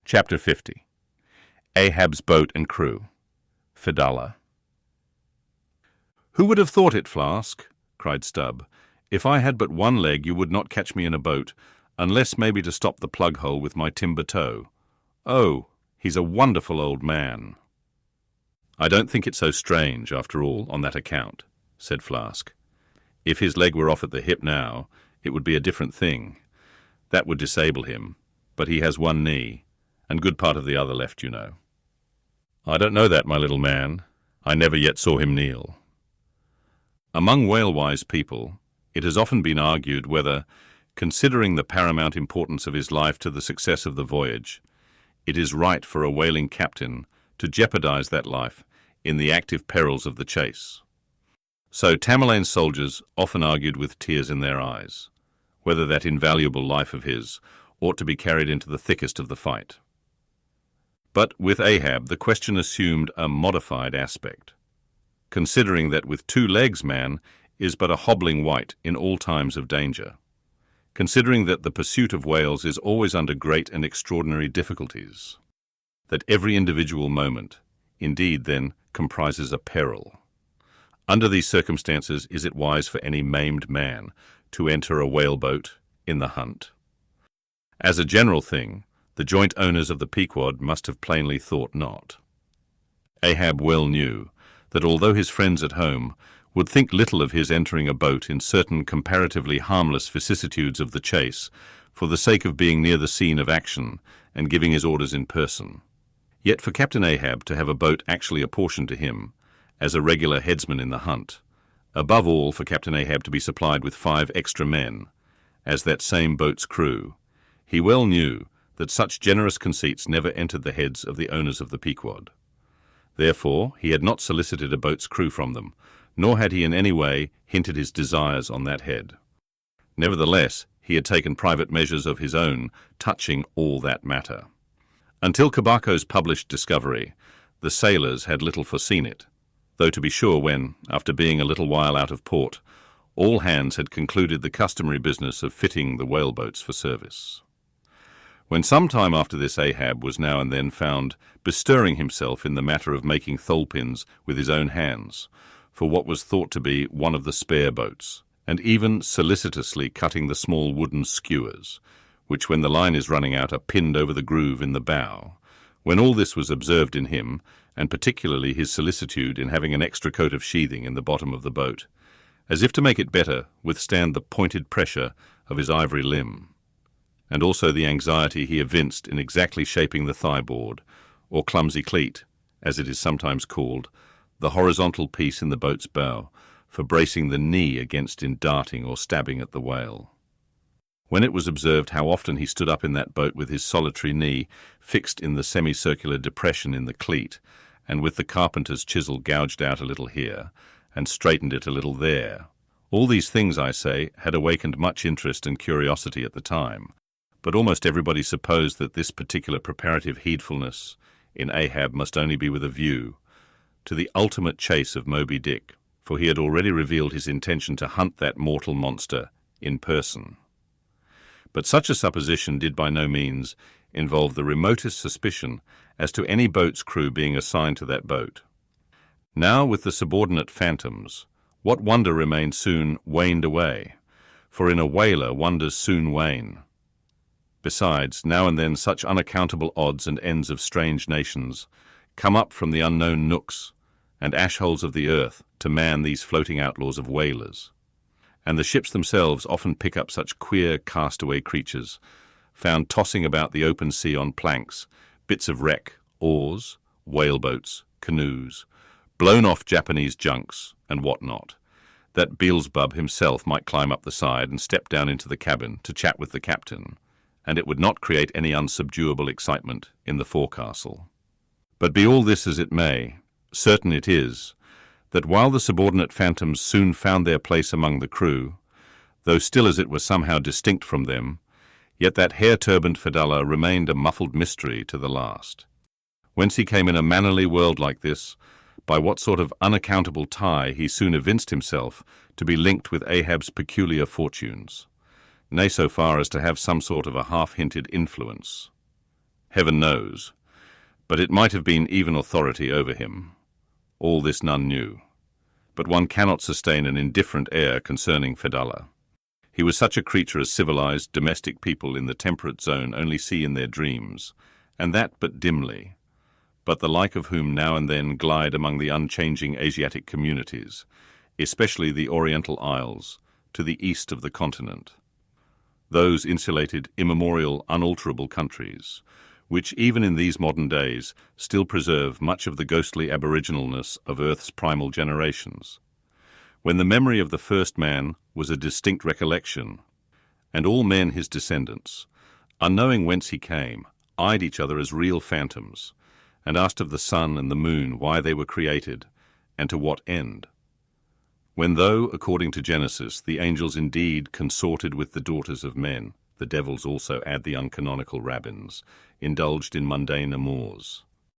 Chapter 50. Ahab's Boat and Crew. Fedallah. "Who would have thought it, Flask?" cried Stubb. "If I had but one leg, you would not catch me in a boat, unless maybe to stop the plug hole with my timber toe. Oh, he's a wonderful old man." "I don't think it so strange, after all, on that account," said Flask. "If his leg were off at the hip now, it would be a different thing. That would disable him, but he has one knee, and good part of the other left, you know." "I don't know that, my little man. I never yet saw him kneel." Among whale-wise people, it has often been argued whether, considering the paramount importance of his life to the success of the voyage, it is right for a whaling captain to jeopardize that life in the active perils of the chase. So Tamerlane's soldiers often argued with tears in their eyes, whether that invaluable life of his ought to be carried into the thickest of the fight. But with Ahab, the question assumed a modified aspect, considering that with 2 legs man is but a hobbling wight in all times of danger, considering that the pursuit of whales is always under great and extraordinary difficulties, that every individual moment, indeed, then, comprises a peril. Under these circumstances, is it wise for any maimed man to enter a whaleboat in the hunt? As a general thing, the joint owners of the Pequod must have plainly thought not. Ahab well knew that although his friends at home would think little of his entering a boat in certain comparatively harmless vicissitudes of the chase for the sake of being near the scene of action and giving his orders in person, yet for Captain Ahab to have a boat actually apportioned to him as a regular headsman in the hunt, above all for Captain Ahab to be supplied with 5 extra men as that same boat's crew, he well knew that such generous conceits never entered the heads of the owners of the Pequod. Therefore, he had not solicited a boat's crew from them, nor had he in any way hinted his desires on that head. Nevertheless, he had taken private measures of his own touching all that matter. Until Cabaco's published discovery, the sailors had little foreseen it, though to be sure when, after being a little while out of port, all hands had concluded the customary business of fitting the whaleboats for service. When some time after this Ahab was now and then found bestirring himself in the matter of making thole-pins with his own hands for what was thought to be one of the spare boats, and even solicitously cutting the small wooden skewers, which when the line is running out are pinned over the groove in the bow, when all this was observed in him, and particularly his solicitude in having an extra coat of sheathing in the bottom of the boat, as if to make it better withstand the pointed pressure of his ivory limb, and also the anxiety he evinced in exactly shaping the thigh-board, or clumsy cleat, as it is sometimes called, the horizontal piece in the boat's bow, for bracing the knee against in darting or stabbing at the whale. When it was observed how often he stood up in that boat with his solitary knee fixed in the semicircular depression in the cleat, and with the carpenter's chisel gouged out a little here, and straightened it a little there, all these things, I say, had awakened much interest and curiosity at the time, but almost everybody supposed that this particular preparative heedfulness in Ahab must only be with a view to the ultimate chase of Moby Dick, for he had already revealed his intention to hunt that mortal monster in person. But such a supposition did by no means involve the remotest suspicion as to any boat's crew being assigned to that boat. Now, with the subordinate phantoms, what wonder remained soon waned away, for in a whaler wonders soon wane. Besides, now and then such unaccountable odds and ends of strange nations come up from the unknown nooks and ash-holes of the earth to man these floating outlaws of whalers, and the ships themselves often pick up such queer castaway creatures, found tossing about the open sea on planks, bits of wreck, oars, whaleboats, canoes, blown-off Japanese junks, and what not, that Beelzebub himself might climb up the side and step down into the cabin to chat with the captain, and it would not create any unsubduable excitement in the forecastle. But be all this as it may, certain it is that while the subordinate phantoms soon found their place among the crew, though still as it were somehow distinct from them, yet that hair-turbaned Fedallah remained a muffled mystery to the last. Whence he came in a mannerly world like this, by what sort of unaccountable tie he soon evinced himself to be linked with Ahab's peculiar fortunes, nay, so far as to have some sort of a half-hinted influence. Heaven knows. But it might have been even authority over him. All this none knew. But one cannot sustain an indifferent air concerning Fedallah. He was such a creature as civilized, domestic people in the temperate zone only see in their dreams, and that but dimly, but the like of whom now and then glide among the unchanging Asiatic communities, especially the Oriental Isles, to the east of the continent. Those insulated, immemorial, unalterable countries, which even in these modern days still preserve much of the ghostly aboriginalness of Earth's primal generations, when the memory of the first man was a distinct recollection, and all men his descendants, unknowing whence he came, eyed each other as real phantoms, and asked of the sun and the moon why they were created, and to what end. When though, according to Genesis, the angels indeed consorted with the daughters of men, the devils also, add the uncanonical rabbins, indulged in mundane amours.